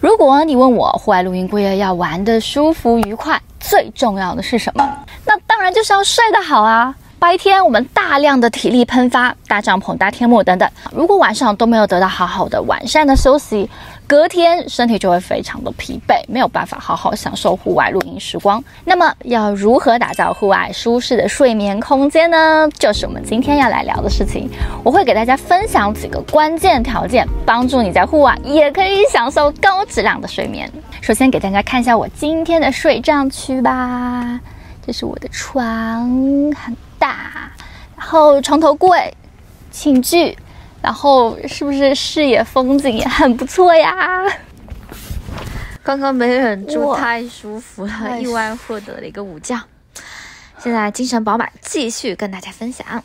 如果你问我户外露营过夜要玩得舒服愉快，最重要的是什么？那当然就是要睡得好啊！白天我们大量的体力喷发，搭帐篷、搭天幕等等，如果晚上都没有得到好好的完善的休息，隔天身体就会非常的疲惫，没有办法好好享受户外露营时光。那么要如何打造户外舒适的睡眠空间呢？就是我们今天要来聊的事情。我会给大家分享几个关键条件，帮助你在户外也可以享受高质量的睡眠。首先给大家看一下我今天的睡帐区吧，这是我的床，很大，然后床头柜、寝具，然后是不是视野风景也很不错呀？刚刚没忍住，太舒服了，意外获得了一个午觉。现在精神饱满，继续跟大家分享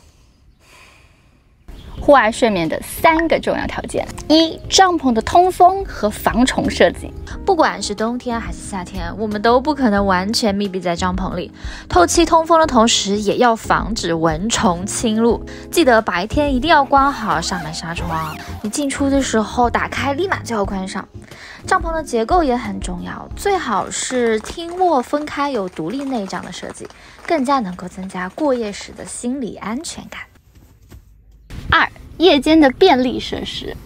户外睡眠的3个重要条件：一、帐篷的通风和防虫设计。不管是冬天还是夏天，我们都不可能完全密闭在帐篷里，透气通风的同时，也要防止蚊虫侵入。记得白天一定要关好上门纱窗，你进出的时候打开，立马就要关上。帐篷的结构也很重要，最好是厅卧分开，有独立内帐的设计，更加能够增加过夜时的心理安全感。2、夜间的便利设施。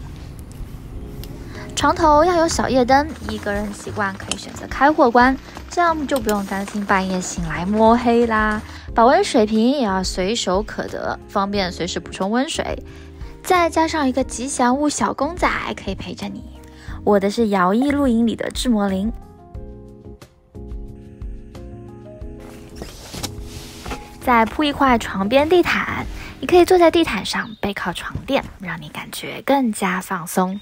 床头要有小夜灯，一个人习惯可以选择开或关，这样就不用担心半夜醒来摸黑啦。保温水瓶也要随手可得，方便随时补充温水。再加上一个吉祥物小公仔，可以陪着你。我的是摇曳露营里的智魔灵。再铺一块床边地毯，你可以坐在地毯上，背靠床垫，让你感觉更加放松。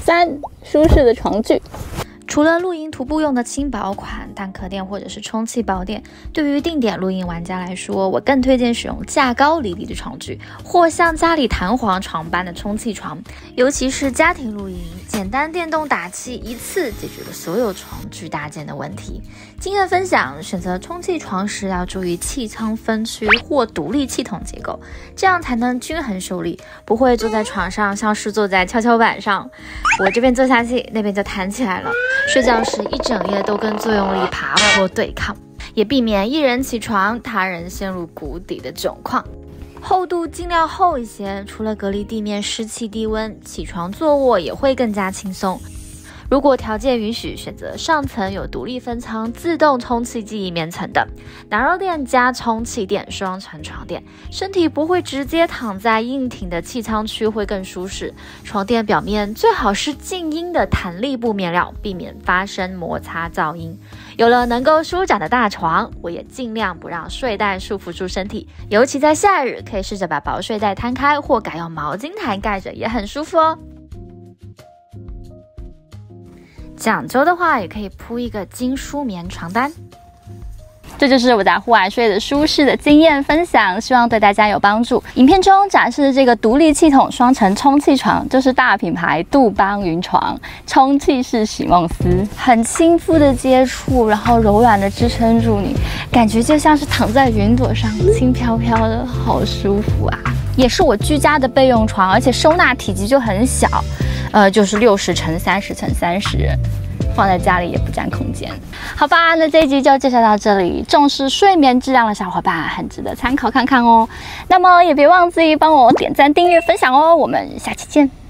3、舒适的床具。除了露营徒步用的轻薄款蛋壳垫或者是充气抱垫，对于定点露营玩家来说，我更推荐使用架高离地的床具，或像家里弹簧床般的充气床。尤其是家庭露营，简单电动打气一次解决了所有床具搭建的问题。经验分享：选择充气床时要注意气舱分区或独立气筒结构，这样才能均衡受力，不会坐在床上像是坐在跷跷板上。我这边坐下去，那边就弹起来了。睡觉时一整夜都跟作用力爬坡对抗，也避免一人起床，他人陷入谷底的窘况。厚度尽量厚一些，除了隔离地面湿气低温，起床坐卧也会更加轻松。如果条件允许，选择上层有独立分舱、自动充气记忆棉层的暖肉垫加充气垫双层床垫，身体不会直接躺在硬挺的气舱区，会更舒适。床垫表面最好是静音的弹力布面料，避免发生摩擦噪音。有了能够舒展的大床，我也尽量不让睡袋束缚住身体，尤其在夏日，可以试着把薄睡袋摊开，或改用毛巾毯盖着，也很舒服哦。讲究的话，也可以铺一个精梳棉床单。这就是我在户外睡的舒适的经验分享，希望对大家有帮助。影片中展示的这个独立气筒双层充气床，就是大品牌杜邦云床充气式席梦思，很亲肤的接触，然后柔软的支撑住你，感觉就像是躺在云朵上，轻飘飘的，好舒服啊！也是我居家的备用床，而且收纳体积就很小，就是60×30×30。放在家里也不占空间，好吧？那这一集就介绍到这里。重视睡眠质量的小伙伴很值得参考看看哦。那么也别忘记帮我点赞、订阅、分享哦。我们下期见。